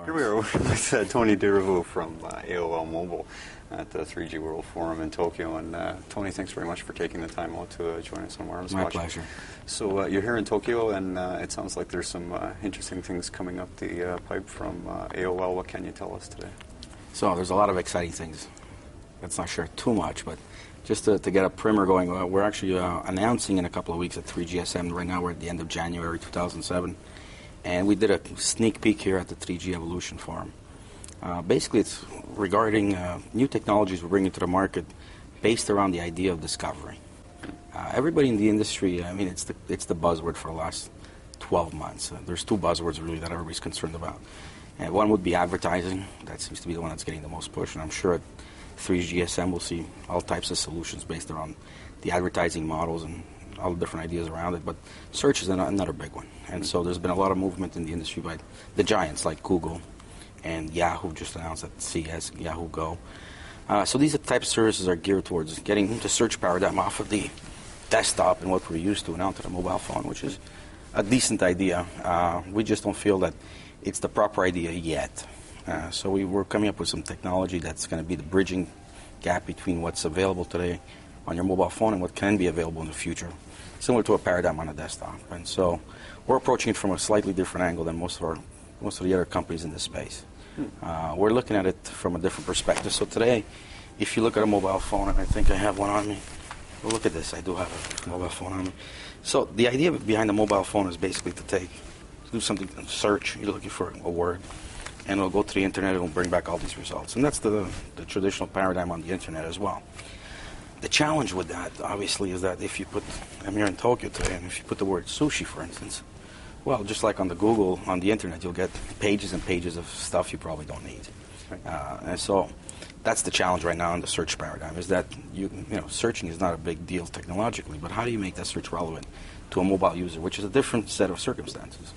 Here we are with Tony De Ruvo from AOL Mobile at the 3G World Forum in Tokyo. And Tony, thanks very much for taking the time out to join us on Wireless My Watch. pleasure. So you're here in Tokyo, and it sounds like there's some interesting things coming up the pipe from AOL. What can you tell us today? So there's a lot of exciting things. Let's not share too much, but just to get a primer going, we're actually announcing in a couple of weeks at 3GSM. Right now we're at the end of January 2007. And we did a sneak peek here at the 3G Evolution Forum. Basically, it's regarding new technologies we're bringing to the market based around the idea of discovery. Everybody in the industry, I mean, it's the buzzword for the last 12 months. There's two buzzwords, really, that everybody's concerned about. And one would be advertising. That seems to be the one that's getting the most push. And I'm sure at 3GSM we'll see all types of solutions based around the advertising models and all the different ideas around it, but search is another big one. And so there's been a lot of movement in the industry by the giants like Google and Yahoo just announced at CES, Yahoo Go. So these types of services are geared towards getting the search paradigm off of the desktop and what we're used to and onto the mobile phone, which is a decent idea. We just don't feel that it's the proper idea yet. So we're coming up with some technology that's going to be the bridging gap between what's available today on your mobile phone and what can be available in the future, similar to a paradigm on a desktop. And so we're approaching it from a slightly different angle than most of the other companies in this space. We're looking at it from a different perspective. So today, if you look at a mobile phone, and I think I have one on me, well, look at this, I do have a mobile phone on me. So the idea behind the mobile phone is basically to do something, search, you're looking for a word, and it'll go to the internet, it'll bring back all these results. And that's the traditional paradigm on the internet as well. The challenge with that, obviously, is that if you put, I'm here in Tokyo today, and if you put the word sushi, for instance, well, just like on the Google, on the internet, you'll get pages and pages of stuff you probably don't need. And so that's the challenge right now in the search paradigm, is that searching is not a big deal technologically, but how do you make that search relevant to a mobile user, which is a different set of circumstances.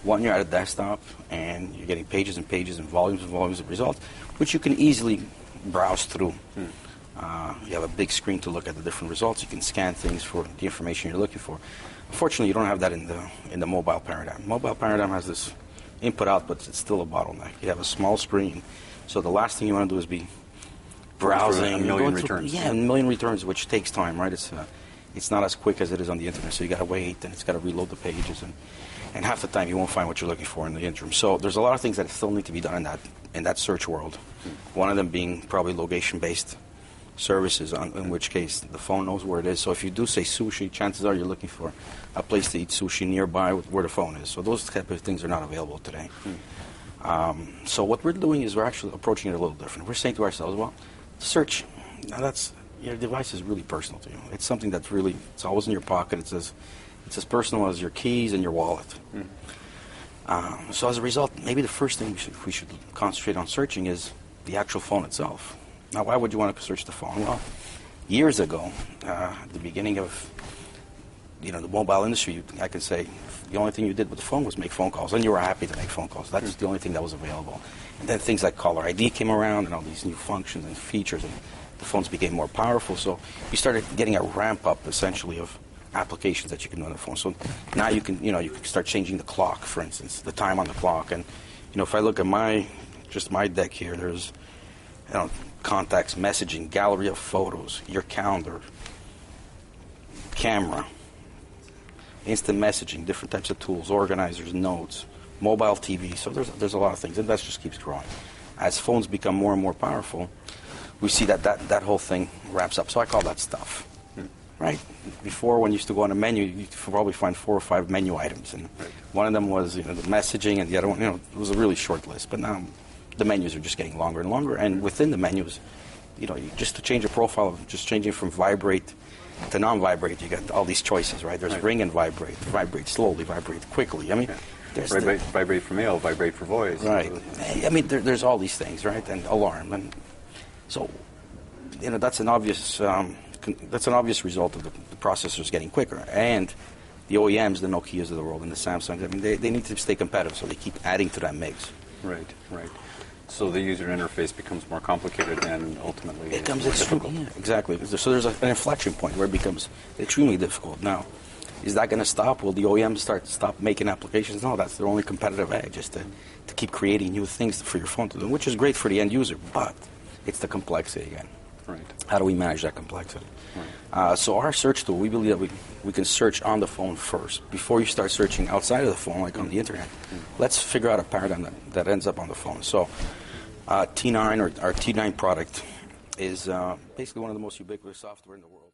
One, you're at a desktop, and you're getting pages and pages and volumes of results, which you can easily browse through. You have a big screen to look at the different results. You can scan things for the information you're looking for. Unfortunately, you don't have that in the mobile paradigm. Mobile paradigm has this input-output. It's still a bottleneck. You have a small screen, so the last thing you want to do is be browsing. A million returns. Yeah, a million returns, which takes time, right? It's not as quick as it is on the internet, so you got to wait, and it's got to reload the pages, and half the time you won't find what you're looking for in the interim. So there's a lot of things that still need to be done in that search world. One of them being probably location-based services, in which case the phone knows where it is. So if you do say sushi, chances are you're looking for a place to eat sushi nearby where the phone is. So those type of things are not available today. So what we're doing is we're actually approaching it a little different. We're saying to ourselves, well, search, now your device is really personal to you. It's something that's really, it's always in your pocket. It's as personal as your keys and your wallet. So as a result, maybe the first thing we should concentrate on searching is the actual phone itself. Now, why would you want to search the phone? Well, years ago, at the beginning of the mobile industry, I can say the only thing you did with the phone was make phone calls, and you were happy to make phone calls. That's the only thing that was available. And then things like caller ID came around, and all these new functions and features, and the phones became more powerful. So you started getting a ramp up, essentially, of applications that you can do on the phone. So now you can start changing the clock, for instance, the time on the clock. And if I look at my deck here, there's contacts, messaging, gallery of photos, your calendar, camera, instant messaging, different types of tools, organizers, notes, mobile TV. So there's a lot of things, and that just keeps growing. As phones become more and more powerful, we see that whole thing ramps up. So I call that stuff. Right? Before, when you used to go on a menu, you'd probably find 4 or 5 menu items, and one of them was the messaging, and the other one, it was a really short list. But now the menus are just getting longer and longer, and within the menus, just to change a profile, just changing from vibrate to non-vibrate, you got all these choices, right? There's ring and vibrate slowly, vibrate quickly. I mean, there's vibrate for mail, vibrate for voice. Right. I mean, there's all these things, right? And alarm, and so that's an obvious result of the processors getting quicker, and the OEMs, the Nokias of the world, and the Samsungs. I mean, they need to stay competitive, so they keep adding to that mix. Right. So the user interface becomes more complicated, and ultimately it becomes extremely difficult. Yeah, exactly. So there's an inflection point where it becomes extremely difficult. Now, Is that going to stop? Will the OEMs stop making applications? No, that's their only competitive edge, is to keep creating new things for your phone to do, which is great for the end user, but it's the complexity again. Right. How do we manage that complexity? Right. So our search tool, we believe that we can search on the phone first. Before you start searching outside of the phone, like on the internet, let's figure out a paradigm that ends up on the phone. So T9, or our T9 product, is basically one of the most ubiquitous software in the world.